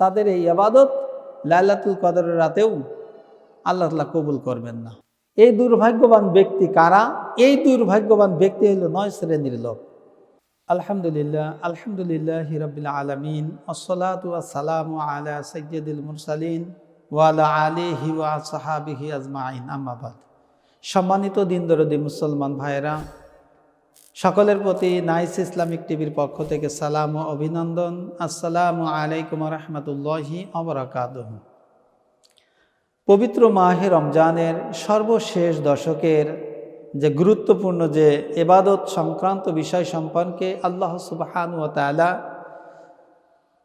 তাদের এই ইবাদত লাইলাতুল কদরের রাতেও আল্লাহ তাআলা কবুল করবেন না। এই দুর্ভাগ্যবান ব্যক্তি কারা? এই দুর্ভাগ্যবান ব্যক্তি হলো ৯ শ্রেণীর লোক। আলহামদুলিল্লাহি রাব্বিল আলামিন, আসসালাতু ওয়াসসালামু আলা সাইয়্যিদিল মুরসালিন ওয়া আলা আলিহি ওয়া আসহাবিহি আজমাইন, আম্মা বাদ। সম্মানিত দিনদরদি মুসলমান ভাইয়েরা, সকলের প্রতি নাইস ইসলামিক টিভির পক্ষ থেকে সালাম ও অভিনন্দন। আসসালামু আলাইকুম ওয়া রাহমাতুল্লাহি ওয়া বারাকাতুহু। পবিত্র মাহে রমজানের সর্বশেষ দশকের যে গুরুত্বপূর্ণ যে ইবাদত সংক্রান্ত বিষয় সম্পর্কে আল্লাহ সুবহানাহু ওয়া তাআলা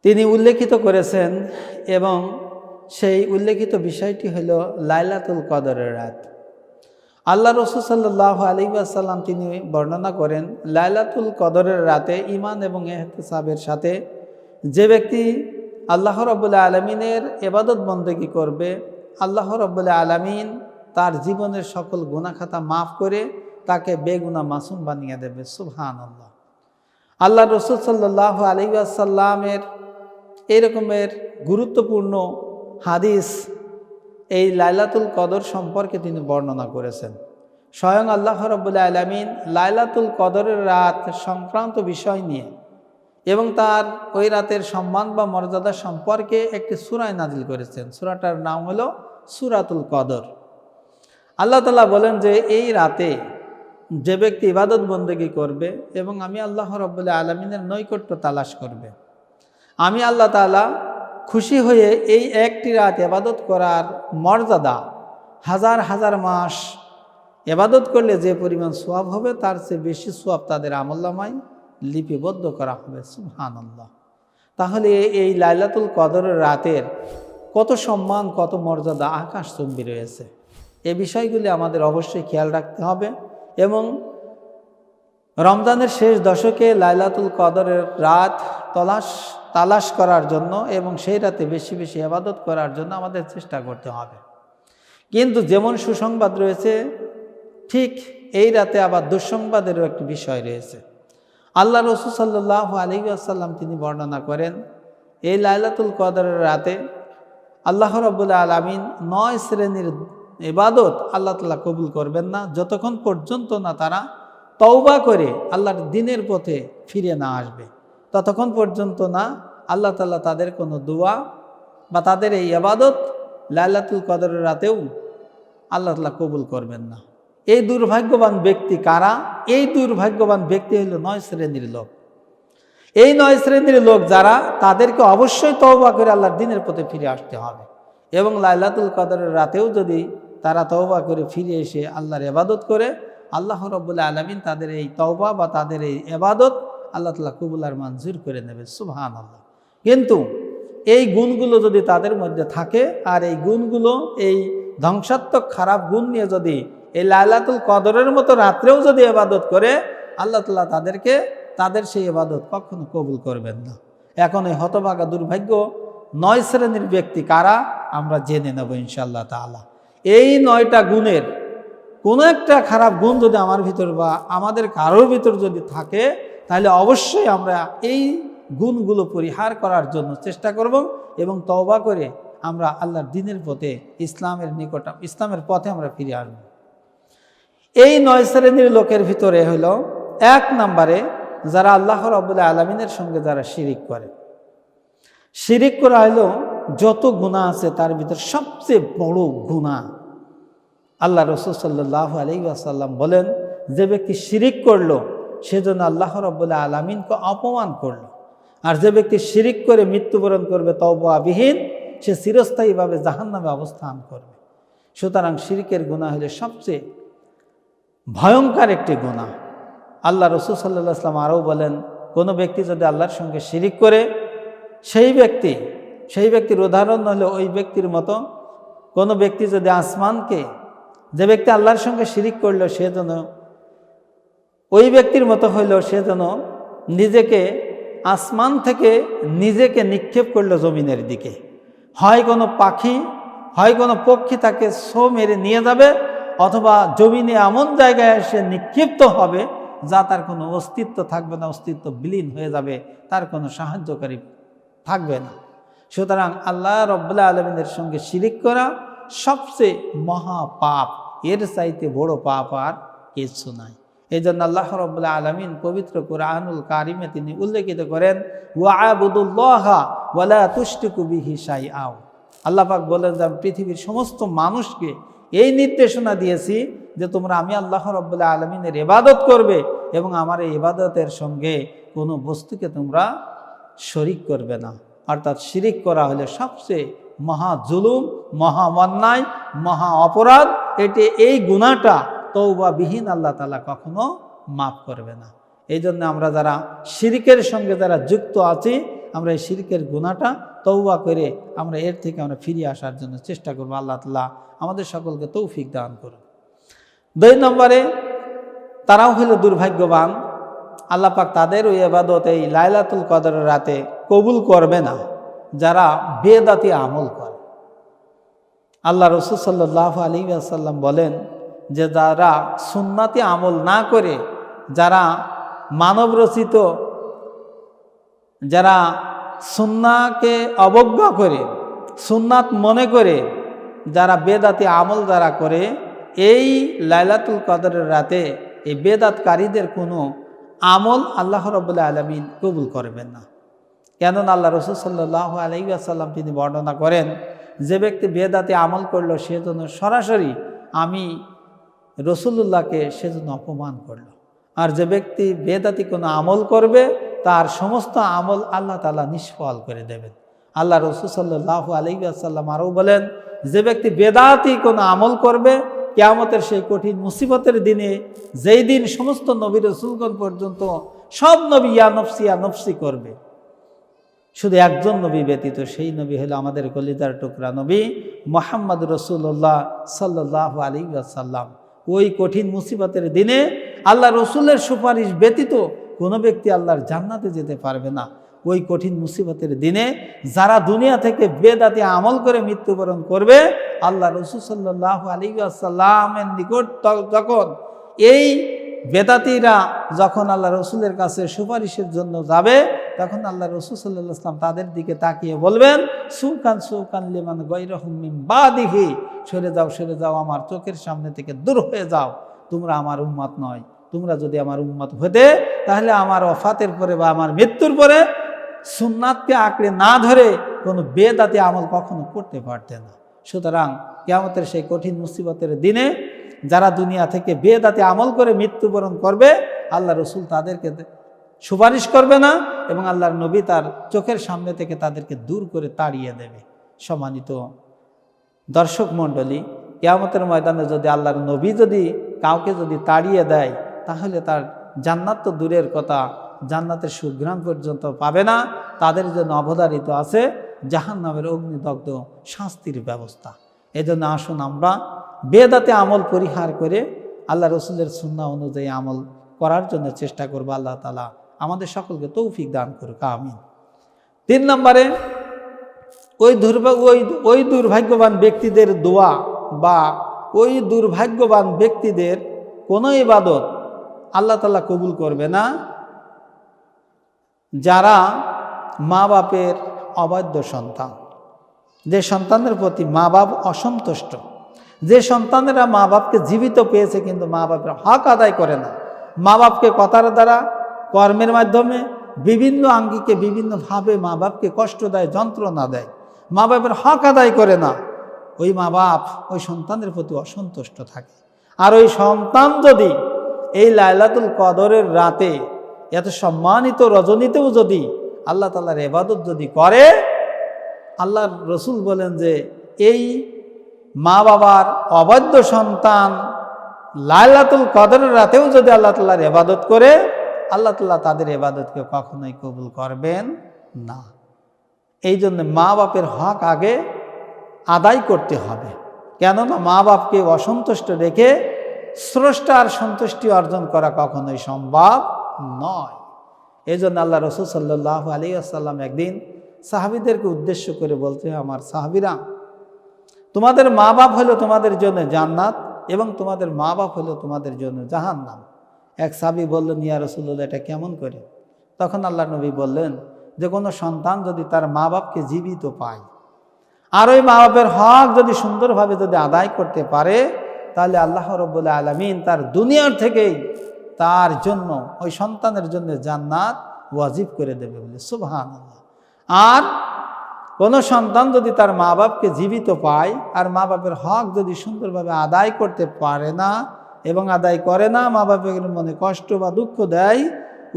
তিনি উল্লেখিত করেছেন, এবং সেই উল্লেখিত বিষয়টি হলো লাইলাতুল কদরের রাত। আল্লাহ রাসূল সাল্লাল্লাহু আলাইহি ওয়াসাল্লাম তিনি বর্ণনা করেন, লাইলাতুল কদরের রাতে ঈমান এবং ইহতিসাবের সাথে যে ব্যক্তি আল্লাহ রাব্বুল আলামিনের ইবাদত বন্দেগী করবে, আল্লাহ রাব্বুল আলামিন তার জীবনের সকল গুনাহ খাতা মাফ করে তাকে বেগুনাহ মাসুম বানিয়ে দেবে। সুবহানাল্লাহ। আল্লাহ রাসূল সাল্লাল্লাহু আলাইহি ওয়াসাল্লামের এরকমের গুরুত্বপূর্ণ হাদিস এই লাইলাতুল কদর সম্পর্কে তিনি বর্ণনা করেছেন। স্বয়ং আল্লাহ রাব্বুল আলামিন লাইলাতুল কদরের রাত সংক্রান্ত বিষয় নিয়ে এবং তার ওই রাতের সম্মান বা মর্যাদা সম্পর্কে একটি সূরা নাজিল করেছেন। সূরাটার নাম হলো সূরাতুল কদর। আল্লাহ তাআলা বলেন যে এই রাতে যে ব্যক্তি ইবাদত বন্দেগী করবে এবং আমি আল্লাহ রাব্বুল আলামিনের নৈকট্য তালাশ করবে, আমি আল্লাহ তাআলা খুশি হয়ে এই একটি রাত ইবাদত করার মর্যাদা হাজার হাজার মাস ইবাদত করলে যে পরিমাণ সওয়াব হবে তার চেয়ে বেশি সওয়াব তাদের আমলনামায় লিপিবদ্ধ করা হবে। সুবহানাল্লাহ। তাহলে এই লাইলাতুল কদরের রাতের কত সম্মান, কত মর্যাদা আকাশচুম্বী রয়েছে। এই বিষয়গুলি আমাদের অবশ্যই খেয়াল রাখতে হবে, এবং রমজানের শেষ দশকে লাইলাতুল কদরের রাত তালাশ করার জন্য এবং সেই রাতে বেশি বেশি ইবাদত করার জন্য আমাদের চেষ্টা করতে হবে। কিন্তু যেমন সুসংবাদ রয়েছে, ঠিক এই রাতে আবার দুঃসংবাদেরও একটি বিষয় রয়েছে। আল্লাহ রাসূল সাল্লাল্লাহু আলাইহি ওয়াসাল্লাম তিনি বর্ণনা করেন, এই লাইলাতুল কদরের রাতে আল্লাহ রাব্বুল আলামিন ৯ শ্রেণীর ইবাদত আল্লাহ তাআলা কবুল করবেন না, যতক্ষণ পর্যন্ত না তারা তওবা করে আল্লাহর দ্বীনের পথে ফিরে না আসবে। ততক্ষণ পর্যন্ত না আল্লাহ তাআলা তাদের কোনো দোয়া বা তাদের এই ইবাদত লাইলাতুল কদরের রাতেও আল্লাহ তাআলা কবুল করবেন না। এই দুর্ভাগ্যবান ব্যক্তি কারা? এই দুর্ভাগ্যবান ব্যক্তি হলো ৯ শ্রেণীর লোক। এই ৯ শ্রেণীর লোক যারা, তাদেরকে অবশ্যই তওবা করে আল্লাহর দ্বীনের পথে ফিরে আসতে হবে, এবং লাইলাতুল কদরের রাতেও যদি তারা তওবা করে ফিরে এসে আল্লাহর ইবাদত করে, আল্লাহ রাব্বুল আলামিন তাদের এই তওবা বা তাদের এই ইবাদত আল্লাহ তাআলা কবুল আর মঞ্জুর করে নেবে। সুবহানাল্লাহ। কিন্তু এই গুণগুলো যদি তাদের মধ্যে থাকে, আর এই গুণগুলো, এই ধ্বংসাত্মক খারাপ গুণ নিয়ে যদি এই লাইলাতুল কদরের মতো রাত্রেও যদি ইবাদত করে, আল্লাহ তাআলা তাদের সেই ইবাদত কখনো কবুল করবেন না। এখন এই হতভাগা দুর্ভাগ্য ৯ শ্রেণীর ব্যক্তি কারা আমরা জেনে নেব ইনশাআল্লাহ তাআলা। এই ৯টা গুণের কোনো একটা খারাপ গুণ যদি আমার ভিতর বা আমাদের কারোর ভিতর যদি থাকে, তাহলে অবশ্যই আমরা এই গুণগুলো পরিহার করার জন্য চেষ্টা করব, এবং তওবা করে আমরা আল্লাহর দ্বীনের পথে ইসলামের পথে আমরা ফিরে আসব। এই ৯ শ্রেণীর লোকের ভিতরে হলো ১ নম্বরে যারা আল্লাহ রাব্বুল আলামিনের সঙ্গে যারা শিরিক করে। শিরিক করা হলো যত গুনাহ আছে তার ভিতর সবচেয়ে বড় গুনাহ। আল্লাহ রাসূল সাল্লাল্লাহু আলাইহি ওয়াসাল্লাম বলেন, যে ব্যক্তি শিরিক করলো সেজন্য আল্লাহ রাব্বুল আলামিনকে অপমান করলো, আর যে ব্যক্তি শিরিক করে মৃত্যুবরণ করবে তওবাবিহীন, সে চিরস্থায়ীভাবে জাহান্নামে অবস্থান করবে। সুতরাং শিরিকের গুনাহ হলো সবচেয়ে ভয়ঙ্কর একটি গুনাহ। আল্লাহ রাসূল সাল্লাল্লাহু আলাইহি ওয়াসাল্লাম আরও বলেন, কোনো ব্যক্তি যদি আল্লাহর সঙ্গে শিরিক করে, সেই ব্যক্তির উদাহরণ হলো ওই ব্যক্তির মতো, কোনো ব্যক্তি যদি যে ব্যক্তি আল্লাহর সঙ্গে শিরিক করলো, সে যেন ওই ব্যক্তির মতো হইল, সে যেন আসমান থেকে নিজেকে নিক্ষেপ করলো জমিনের দিকে। হয় কোনো পাখি, হয় কোনো পক্ষী তাকে ছো মেরে নিয়ে যাবে, অথবা জমিনে এমন জায়গায় এসে নিক্ষিপ্ত হবে যা তার কোনো অস্তিত্ব থাকবে না, অস্তিত্ব বিলীন হয়ে যাবে, তার কোনো সাহায্যকারী থাকবে না। সুতরাং আল্লাহ রাব্বুল আলামিনের সঙ্গে শিরিক করা সবচেয়ে মহা পাপ, এর চাইতে বড় পাপ আর কিছু নাই। এই জন্য আল্লাহ রাব্বুল আলামিন পবিত্র কুরআনুল কারিমে তিনি উল্লেখিত করেন, ওয়া'বুদুল্লাহা ওয়ালা তুশরিকু বিহি শাইআ। আল্লাহ পাক বলেন যে আমি পৃথিবীর সমস্ত মানুষকে এই নির্দেশনা দিয়েছি যে তোমরা আমি আল্লাহ রাব্বুল আলামিনের ইবাদত করবে এবং আমার এই ইবাদতের সঙ্গে কোনো বস্তুকে তোমরা শরিক করবে না। অর্থাৎ শিরিক করা হলে সবচেয়ে মহা জুলুম, মহা অন্যায়, মহা অপরাধ। এই গুনাহটা তওবাবিহীন আল্লাহ তাআলা কখনো মাফ করবে না। এই জন্য আমরা যারা শিরিকের সঙ্গে যারা যুক্ত আছি, আমরা এই শিরিকের গুনাহটা তওবা করে আমরা এর থেকে আমরা ফিরে আসার জন্য চেষ্টা করব। আল্লাহ তাআলা আমাদের সকলকে তৌফিক দান করুন। 2 নম্বরে তারাও হলো দুর্ভাগ্যবান, আল্লাহ পাক তাদের ওই ইবাদত এই লাইলাতুল কদরের রাতে কবুল করবে না যারা বেদাতি আমল করে। আল্লাহ রাসূল সাল্লাল্লাহু আলাইহি ওয়াসাল্লাম বলেন যে যারা সুন্নাতি আমল না করে, যারা মানবরচিত, যারা সুন্নাহকে অবজ্ঞা করে, সুন্নাত মনে করে যারা বেদাতি আমল যারা করে, এই লাইলাতুল কদরের রাতে এই বেদাতকারীদের কোনো আমল আল্লাহ রাব্বুল আলামিন কবুল করবেন না। কেননা আল্লাহ রাসূল সাল্লাল্লাহু আলাইহি ওয়াসাল্লাম তিনি বর্ণনা করেন, যে ব্যক্তি বেদাতি আমল করলো সেজন্য সরাসরি আমি রাসূলুল্লাহকে সেজন্য অপমান করলো। আর যে ব্যক্তি বেদাতি কোনো আমল করবে তার সমস্ত আমল আল্লাহ তাআলা নিষ্ফল করে দেবেন। আল্লাহ রাসূল সাল্লাল্লাহু আলাইহি ওয়াসাল্লাম আরও বলেন, যে ব্যক্তি বেদাতি কোনো আমল করবে কিয়ামতের সেই কঠিন মুসিবতের দিনে, যেই দিন সমস্ত নবী রাসূলগণ পর্যন্ত সব নবী ইয়া নফসি ইয়া নফসি করবে, শুধু একজন নবী ব্যতীত, সেই নবী হলো আমাদের কলিজার টুকরা নবী মুহাম্মদ রাসূলুল্লাহ সাল্লাল্লাহু আলাইহি ওয়াসাল্লাম। ওই কঠিন মুসিবতের দিনে আল্লাহ রসুলের সুপারিশ ব্যতীত কোনো ব্যক্তি আল্লাহর জান্নাতে যেতে পারবে না। ওই কঠিন মুসিবতের দিনে যারা দুনিয়া থেকে বেদাতি আমল করে মৃত্যুবরণ করবে, আল্লাহ রাসূল সাল্লাল্লাহু আলাইহি ওয়াসাল্লামের নিকট যখন এই বেদাতিরা যখন আল্লাহ রসুলের কাছে সুপারিশের জন্য যাবে, তখন আল্লাহ রসুল সাল্লাল্লাহু আলাইহি ওয়াসাল্লাম তাদের দিকে তাকিয়ে বলবেন, সুকান লিমান গায়রাহুম মিন বাদিহি, সরে যাও, সরে যাও, আমার চোখের সামনে থেকে দূর হয়ে যাও, তোমরা আমার উম্মত নয়। তোমরা যদি আমার উম্মত হতে, তাহলে আমার ওফাতের পরে বা আমার মৃত্যুর পরে সুন্নাতকে আঁকড়ে না ধরে কোনো বেদাতি আমল কখনো করতে পারতে না। সুতরাং কিয়ামতের সেই কঠিন মুসিবতের দিনে যারা দুনিয়া থেকে বেদাতি আমল করে মৃত্যুবরণ করবে, আল্লাহ রসুল তাদেরকে সুপারিশ করবে না এবং আল্লাহর নবী তার চোখের সামনে থেকে তাদেরকে দূর করে তাড়িয়ে দেবে। সম্মানিত দর্শক মণ্ডলী, কিয়ামতের ময়দানে যদি আল্লাহর নবী যদি কাউকে যদি তাড়িয়ে দেয়, তাহলে তার জান্নাত তো দূরের কথা, জান্নাতের সুঘ্রাণ পর্যন্ত পাবে না। তাদের জন্য অবধারিত আছে জাহান্নামের অগ্নিদগ্ধ শাস্তির ব্যবস্থা। এই জন্য আসুন আমরা বেদাতে আমল পরিহার করে আল্লাহ রসুলের সুন্নাহ অনুযায়ী আমল করার জন্য চেষ্টা করব। আল্লাহ তাআলা আমাদের সকলকে তৌফিক দান করুক, আমিন। 3 নম্বরে ওই দুর্ভাগ্যবান ব্যক্তিদের দোয়া বা ওই দুর্ভাগ্যবান ব্যক্তিদের কোনো ইবাদত আল্লাহ তাআলা কবুল করবে না যারা মা বাপের অবাধ্য সন্তান, যে সন্তানের প্রতি মা বাপ অসন্তুষ্ট, যে সন্তানেরা মা বাপকে জীবিত পেয়েছে কিন্তু মা বাপের হক আদায় করে না, মা বাপকে কথার দ্বারা কর্মের মাধ্যমে বিভিন্ন আঙ্গিকে বিভিন্নভাবে মা বাপকে কষ্ট দেয়, যন্ত্রণা দেয়, মা বাপের হক আদায় করে না, ওই মা বাপ ওই সন্তানের প্রতি অসন্তুষ্ট থাকে। আর ওই সন্তান যদি এই লাইলাতুল কদরের রাতে এত সম্মানিত রজনীতেও যদি আল্লাহ তাআলার ইবাদত যদি করে, আল্লাহর রসুল বলেন যে এই মা বাবার অবাধ্য সন্তান লাইলাতুল কদরের রাতেও যদি আল্লাহ তাআলার ইবাদত করে, আল্লাহ তাআলা তাদের ইবাদতকে কখনোই কবুল করবেন না। এই জন্য মা বাপের হক আগে আদায় করতে হবে, কেননা মা বাপকে অসন্তুষ্ট রেখে স্রষ্টার সন্তুষ্টি অর্জন করা কখনোই সম্ভব নয়। এই জন্য আল্লাহ রাসূল সাল্লাল্লাহু আলাইহি ওয়াসাল্লাম একদিন সাহাবীদেরকে উদ্দেশ্য করে বলতে, আমার সাহাবীরা, তোমাদের মা বাপ হলো তোমাদের জন্য জান্নাত এবং তোমাদের মা বাপ হলো তোমাদের জন্য জাহান্নাম। এক সাহাবী বললেন, ইয়া রাসূলুল্লাহ, এটা কেমন করে? তখন আল্লাহ নবী বললেন যে কোনো সন্তান যদি তার মা বাপকে জীবিত পায় আর ওই মা বাপের হক যদি সুন্দরভাবে যদি আদায় করতে পারে, তাহলে আল্লাহ রাব্বুল আলামিন তার দুনিয়ার থেকেই তার জন্য ওই সন্তানের জন্য জান্নাত ওয়াজিব করে দেবে বলে সুবহানাল্লাহ। আর কোনো সন্তান যদি তার মা বাপকে জীবিত পায় আর মা বাপের হক যদি সুন্দরভাবে আদায় করতে পারে না এবং আদায় করে না, মা বাপের মনে কষ্ট বা দুঃখ দেয়,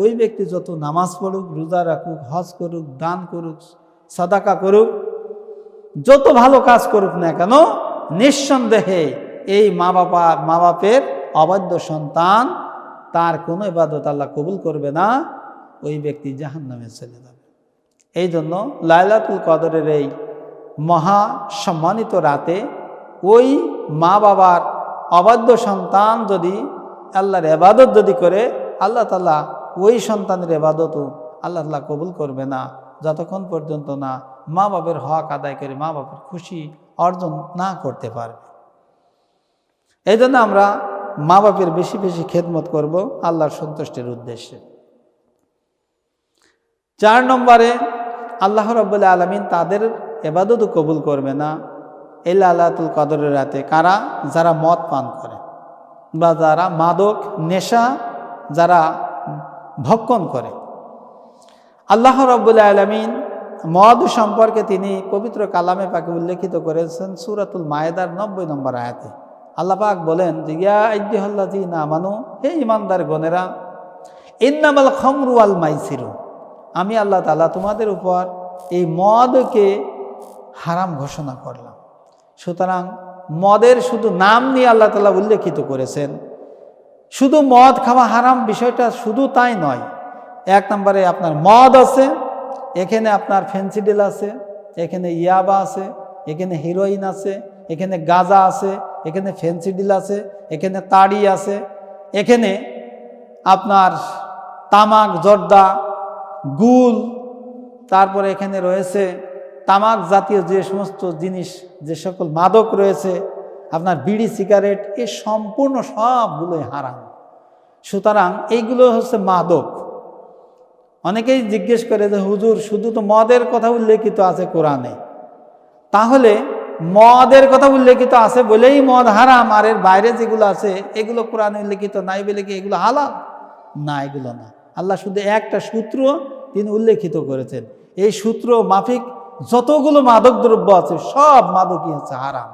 ওই ব্যক্তি যত নামাজ পড়ুক, রোজা রাখুক, হজ করুক, দান করুক, সাদাকা করুক, যত ভালো কাজ করুক না কেন, নিঃসন্দেহে এই মা বাপের অবাধ্য সন্তান তার কোনো ইবাদত আল্লাহ কবুল করবে না, ওই ব্যক্তি জাহান্নামে চলে যাবে। এই জন্য লাইলাতুল কদরের এই মহা সম্মানিত রাতে ওই মা বাবার অবাধ্য সন্তান যদি আল্লাহর ইবাদত যদি করে, আল্লাহ তাআলা ওই সন্তানের ইবাদতও আল্লাহ তাআলা কবুল করবে না যতক্ষণ পর্যন্ত না মা বাপের হক আদায় করে মা বাপের খুশি অর্জন না করতে পারবে। এই জন্য আমরা মা বাপের বেশি বেশি খেদমত করব আল্লাহর সন্তুষ্টির উদ্দেশ্যে। 4 নম্বরে আল্লাহ রাব্বুল আলামিন তাদের ইবাদতও কবুল করবে না এই লাইলাতুল কদরের রাতে কারা? যারা মদ পান করে বা যারা মাদক নেশা যারা ভক্ষণ করে। আল্লাহ রাব্বুল আলামিন মদ সম্পর্কে তিনি পবিত্র কালামে পাকে উল্লেখিত করেছেন সূরাতুল মায়েদার 90 নম্বর আয়াতে। আল্লাহ পাক বলেন যে ইয়া আইয়ুহাল্লাযীনা আমানু, হে ঈমানদার গণেরা, ইন্নামাল খামরু ওয়াল মাইসিরু, আমি আল্লাহ তাআলা তোমাদের উপর এই মদকে হারাম ঘোষণা করলাম। সুতরাং মদের শুধু নাম নিয়ে আল্লাহ তাআলা উল্লেখিত করেছেন। শুধু মদ খাওয়া হারাম বিষয়টা শুধু তাই নয়। 1 নম্বরে আপনার মদ আছে, এখানে আপনার ফেন্সিডিল আছে, এখানে ইয়াবা আছে, এখানে হিরোইন আছে, এখানে গাঁজা আছে, এখানে ফেন্সিডিল আছে, এখানে তাড়ি আছে, এখানে আপনার তামাক জর্দা গুল, তারপরে এখানে রয়েছে তামাক জাতীয় যে সমস্ত জিনিস, যে সকল মাদক রয়েছে, আপনার বিড়ি সিগারেট, এই সম্পূর্ণ সবগুলোই হারাম। সুতরাং এইগুলো হচ্ছে মাদক। অনেকেই জিজ্ঞেস করে যে হুজুর শুধু তো মদের কথা উল্লেখিত আছে কোরআনে, তাহলে মদের কথা উল্লেখিত আছে বলেই মদ হারাম, আর এর বাইরে যেগুলো আছে এগুলো কোরআনে উল্লেখিত নাই বলে কি এগুলো হালাল? না, এগুলো না। আল্লাহ শুধু একটা সূত্র তিনি উল্লেখিত করেছেন, এই সূত্র মাফিক যতগুলো মাদক দ্রব্য আছে সব মাদকই হচ্ছে হারাম।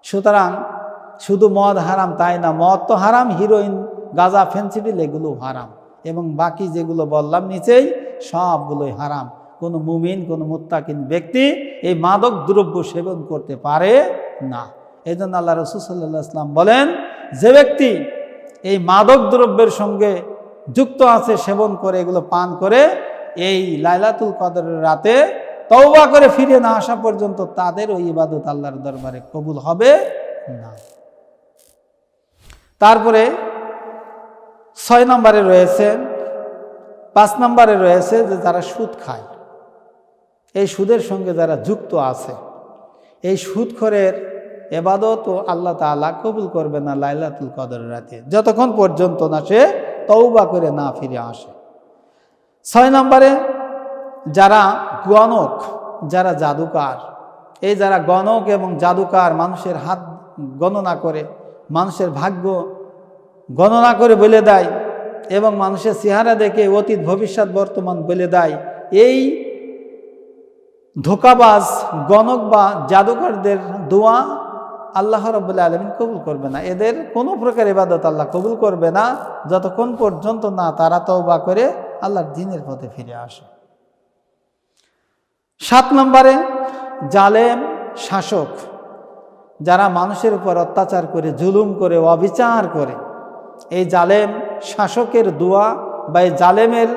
সুতরাং শুধু মদ হারাম তাই না, মদ তো হারাম, হিরোইন, গাঁজা, ফেন্সিডিল এগুলো হারাম, এবং বাকি যেগুলো বললাম নিচেই সবগুলোই হারাম। কোনো মুমিন, কোনো মুত্তাকিন ব্যক্তি এই মাদক দ্রব্য সেবন করতে পারে না। এই জন্য আল্লাহ রাসূল সাল্লাল্লাহু আলাইহি ওয়াসাল্লাম বলেন, যে ব্যক্তি এই মাদক দ্রব্যের সঙ্গে যুক্ত আছে, সেবন করে, এগুলো পান করে, এই লাইলাতুল কদরের রাতে তওবা করে ফিরে না আসা পর্যন্ত তাদের ওই ইবাদত আল্লাহর দরবারে কবুল হবে না। তারপরে 6 নম্বরে রয়েছে, 5 নম্বরে রয়েছে যে যারা সুদ খায়, এই সুদের সঙ্গে যারা যুক্ত আছে, এই সুদখোরের ইবাদত আল্লাহ তাআলা কবুল করবে না লাইলাতুল কদরের রাতে যতক্ষণ পর্যন্ত না সে তওবা করে না ফিরে আসে। 6 নম্বরে যারা গণক, যারা জাদুকার, এই যারা গণক এবং জাদুকার মানুষের হাত গণনা করে, মানুষের ভাগ্য গণনা করে বলে দেয় এবং মানুষের চেহারা দেখে অতীত ভবিষ্যৎ বর্তমান বলে দেয়, এই ধোঁকাবাজ গণক বা জাদুকরদের দোয়া আল্লাহ রাব্বুল আলামিন কবুল করবে না। এদের কোনো প্রকার ইবাদত আল্লাহ কবুল করবে না যতক্ষণ পর্যন্ত না তারা তওবা করে আল্লাহর দ্বীনের পথে ফিরে আসে। 7 নম্বরে জালেম শাসক, যারা মানুষের উপর অত্যাচার করে, জুলুম করে, অবিচার করে, এই জালেম শাসকের দোয়া বা এই জালেমের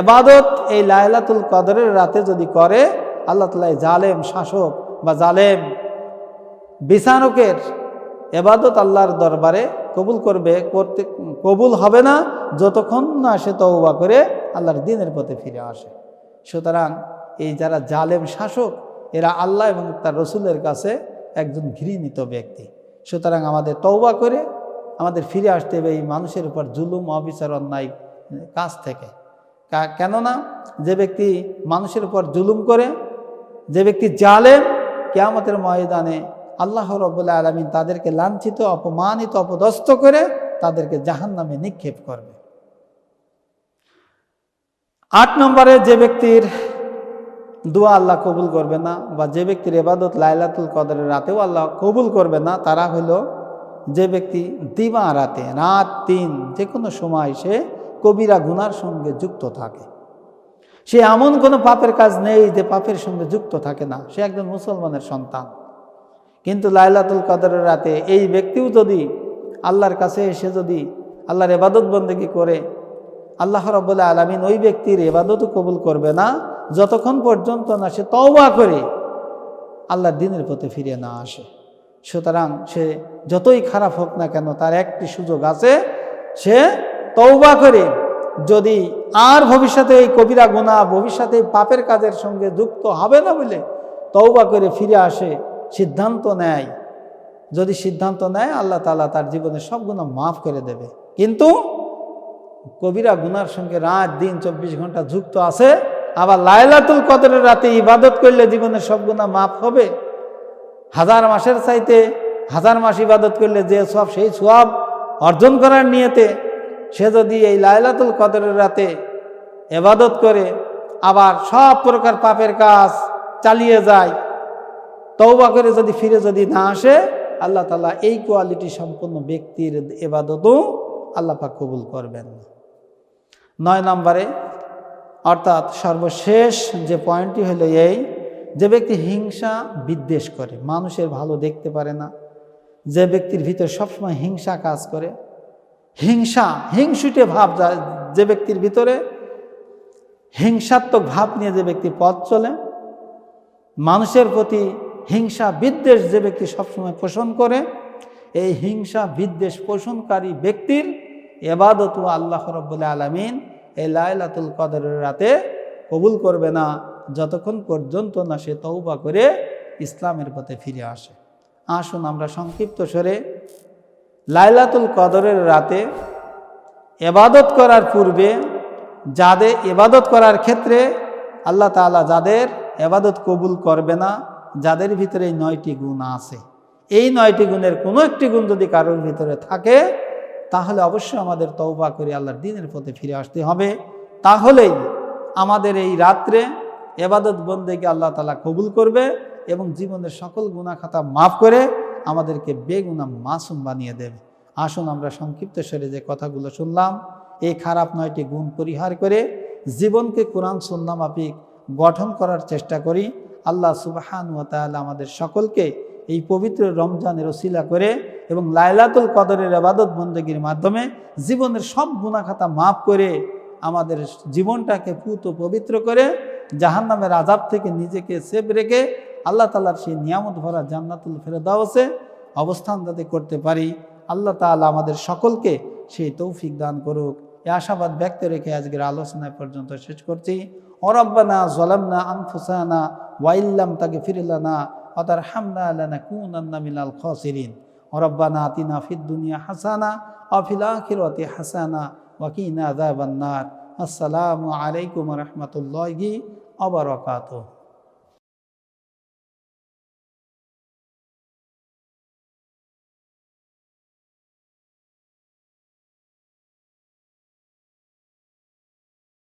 ইবাদত এই লাইলাতুল কদরের রাতে যদি করে, আল্লাহ তাআলা জালেম শাসক বা জালেম বিচারকের ইবাদত আল্লাহর দরবারে কবুল হবে না যতক্ষণ না সে তওবা করে আল্লাহর দ্বীনের পথে ফিরে আসে। সুতরাং এই যারা জালেম শাসক, এরা আল্লাহ এবং তার রসুলের কাছে একজন ঘৃণিত ব্যক্তি। সুতরাং আমাদের তওবা করে আমাদের ফিরে আসতে হবে এই মানুষের উপর জুলুম, অবিচার, অন্যায় কাজ থেকে। কেননা যে ব্যক্তি মানুষের উপর জুলুম করে, যে ব্যক্তি জালেম, কিয়ামতের ময়দানে আল্লাহ রাব্বুল আলামিন তাদেরকে লাঞ্ছিত, অপমানিত, অপদস্থ করে তাদেরকে জাহান্নামে নিক্ষেপ করবে। 8 নম্বরে যে ব্যক্তির দোয়া আল্লাহ কবুল করবে না, বা যে ব্যক্তির ইবাদত লাইলাতুল কদরের রাতেও আল্লাহ কবুল করবে না, তারা হলো যে ব্যক্তি দিবা রাতে, রাত দিন যে কোনো সময় সে কবিরা গুনার সঙ্গে যুক্ত থাকে। সে এমন কোনো পাপের কাজ নেই যে পাপের সঙ্গে যুক্ত থাকে না, সে একজন মুসলমানের সন্তান। কিন্তু লাইলাতুল কদরের রাতে এই ব্যক্তিও যদি আল্লাহর কাছে এসে যদি আল্লাহর ইবাদত বন্দেগী করে, আল্লাহ রাব্বুল আলামিন ওই ব্যক্তির ইবাদতও কবুল করবে না যতক্ষণ পর্যন্ত না সে তওবা করে আল্লাহর দ্বীনের পথে ফিরে না আসে। সুতরাং সে যতই খারাপ হোক না কেন, তার একটি সুযোগ আছে, সে তওবা করে যদি আর ভবিষ্যতে এই কবিরা গুনাহ, ভবিষ্যতে পাপের কাজের সঙ্গে যুক্ত হবে না বলে তওবা করে ফিরে আসে, সিদ্ধান্ত নেয়। যদি সিদ্ধান্ত নেয়, আল্লাহ তাআলা তার জীবনের সব গুনাহ মাফ করে দেবে। কিন্তু কবিরা গুনার সঙ্গে রাত দিন 24 ঘন্টা যুক্ত আছে, আবার লাইলাতুল কদরের রাতে ইবাদত করলে জীবনের সব গুনাহ মাফ হবে। 1000 মাসের চাইতে 1000 মাস ইবাদত করলে যে সওয়াব, সেই সওয়াব অর্জন করার নিয়তে সে যদি এই লাইলাতুল কদরের রাতে ইবাদত করে আবার সব প্রকার পাপের কাজ চালিয়ে যায়, তওবা করে যদি ফিরে যদি না আসে, আল্লাহ তাআলা এই কোয়ালিটি সম্পন্ন ব্যক্তির ইবাদতও আল্লাহ পাক কবুল করবেন না। 9 নম্বরে অর্থাৎ সর্বশেষ যে পয়েন্টটি হলো এই, যে ব্যক্তি হিংসা বিদ্বেষ করে, মানুষের ভালো দেখতে পারে না, যে ব্যক্তির ভিতরে সবসময় হিংসা কাজ করে, হিংসুটে ভাব যে ব্যক্তির ভিতরে, হিংসাত্মক ভাব নিয়ে যে ব্যক্তি পথ চলে, মানুষের প্রতি হিংসা বিদ্বেষ যে ব্যক্তি সবসময় পোষণ করে, এই হিংসা বিদ্বেষ পোষণকারী ব্যক্তির ইবাদত আল্লাহ রাব্বুল আলামিন এই লাইলাতুল কদরের রাতে কবুল করবে না যতক্ষণ পর্যন্ত না সে তওবা করে ইসলামের পথে ফিরে আসে। আসুন আমরা সংক্ষিপ্ত স্বরে লাইলাতুল কদরের রাতে ইবাদত করার পূর্বে, যাদের ইবাদত করার ক্ষেত্রে আল্লাহ তাআলা যাদের ইবাদত কবুল করবে না, যাদের ভিতরে এই 9টি গুণ আছে, এই 9টি গুণের কোনো একটি গুণ যদি কারোর ভিতরে থাকে, তাহলে অবশ্যই আমাদের তওবা করে আল্লাহর দ্বীনের পথে ফিরে আসতে হবে। তাহলেই আমাদের এই রাত্রে ইবাদত বন্দেগী আল্লাহ তাআলা কবুল করবে এবং জীবনের সকল গুনাহ খাতা মাফ করে আমাদেরকে বেগুনাহ মাসুম বানিয়ে দেবে। আসুন আমরা সংক্ষিপ্ত স্বরে যে কথাগুলো শুনলাম, এই খারাপ 9টি গুণ পরিহার করে জীবনকে কোরআন সুন্নাহ মাফিক গঠন করার চেষ্টা করি। আল্লাহ সুবহানাহু ওয়া তাআলা আমাদের সকলকে এই পবিত্র রমজানের ওসিলা করে এবং লাইলাতুল কদরের ইবাদত বন্দেগীর মাধ্যমে জীবনের সব গুনাহ খাতা মাফ করে আমাদের জীবনটাকে পুত পবিত্র করে জাহান্নামের আযাব থেকে নিজেকে সেভ রেখে আল্লাহ তাআলার সেই নিয়ামত ভরা জান্নাতুল ফেরদাউসে অবস্থান যাতে করতে পারি, আল্লাহ তাআলা আমাদের সকলকে সেই তৌফিক দান করুক। এই আশাবাদ ব্যক্ত রেখে আজকের আলোচনা পর্যন্ত শেষ করছি। রব্বানা যালামনা আনফুসানা ওয়া ইল্লাম তাগফির লানা ওয়া তারহামনা লানাকুনান্না মিনাল খাসিরিন। রব্বানা আতিনা ফিদ দুনিয়া হাসানা ওয়া ফিল আখিরাতি হাসানা ওয়া কিনা আযাবান নার। আসসালামু আলাইকুম ওয়া রাহমাতুল্লাহি ওয়া বারাকাতুহু।